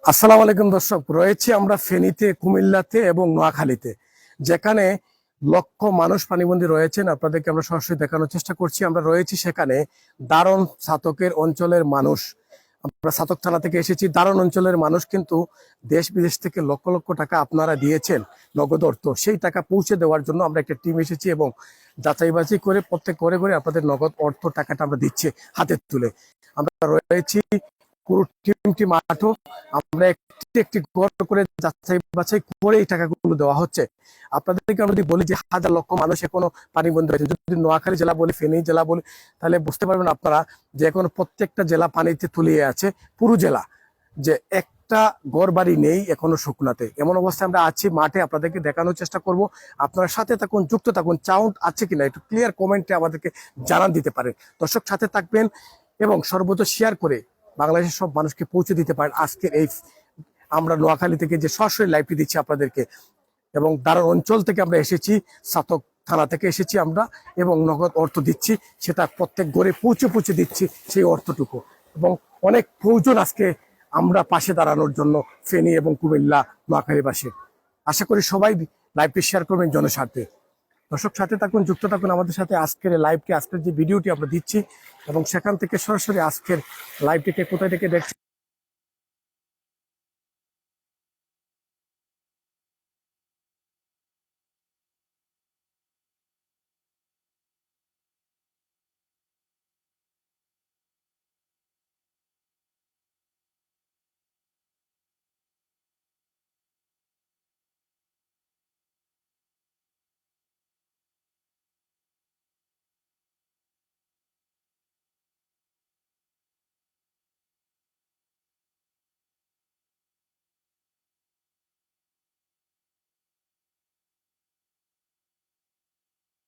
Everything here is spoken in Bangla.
আসসালামু আলাইকুম দর্শক, রয়েছে আমরা ফেনীতে, কুমিল্লাতে এবং নোয়াখালীতে, যেখানে লক্ষ মানুষ পানিবন্দী রয়েছেন। আপনাদেরকে আমরা সরাসরি দেখানোর চেষ্টা করছি। আমরা রয়েছি সেখানে দারণ ছাতকের অঞ্চলের মানুষ। আমরা ছাতক থানা থেকে এসেছি। দারণ অঞ্চলের মানুষ কিন্তু দেশ বিদেশ থেকে লক্ষ লক্ষ টাকা আপনারা দিয়েছেন নগদ অর্থ, সেই টাকা পৌঁছে দেওয়ার জন্য আমরা একটা টিম এসেছি এবং যাচাই বাছাই করে প্রত্যেক ঘরে ঘরে আপনাদের নগদ অর্থ টাকাটা আমরা দিচ্ছি হাতে তুলে। আমরা রয়েছি পুরো টিমটি মাঠও, আমরা একটি একটি ঘর করে যাচাই বাছাই করে এই টাকাগুলো দেওয়া হচ্ছে। আপনাদেরকে আমরা যদি বলি যে হাজার লক্ষ মানুষ এখনো পানিবন্দী রয়েছে, যদি নোয়াখালী জেলা বলি, ফেনী জেলা বলি, তাহলে বুঝতে পারবেন আপনারা যে এখনো প্রত্যেকটা জেলা পানিতে তলিয়ে আছে। পুরো জেলা যে একটা ঘর বাড়ি নেই এখনো শুকনাতে, এমন অবস্থায় আমরা আছি মাঠে। আপনাদেরকে দেখানোর চেষ্টা করব। আপনারা সাথে থাকুন, যুক্ত থাকুন। সাউন্ড আছে কিনা একটু ক্লিয়ার কমেন্টে আমাদেরকে জানান দিতে পারেন। দর্শক সাথে থাকবেন এবং সর্বোচ্চ শেয়ার করে বাংলাদেশের সব মানুষকে পৌঁছে দিতে পারেন আজকের এই আমরা নোয়াখালী থেকে যে সরাসরি লাইভটি দিচ্ছি আপনাদেরকে। এবং দারুণ অঞ্চল থেকে আমরা এসেছি, ছাতক থানা থেকে এসেছি আমরা, এবং নগদ অর্থ দিচ্ছি, সেটা প্রত্যেক ঘরে পৌঁছে পৌঁছে দিচ্ছি সেই অর্থটুকু। এবং অনেক প্রয়োজন আজকে আমরা পাশে দাঁড়ানোর জন্য ফেনী এবং কুমিল্লা নোয়াখালীবাসী। আশা করি সবাই লাইভটি শেয়ার করবেন জনস্বার্থে। দর্শক সাথে থাকুন, যুক্ত থাকুন আমাদের সাথে। আজকের লাইভটি, আজকের যে ভিডিওটি আমরা দিচ্ছি এবং সেখান থেকে সরাসরি আজকের লাইভটিকে কোথায় থেকে দেখছি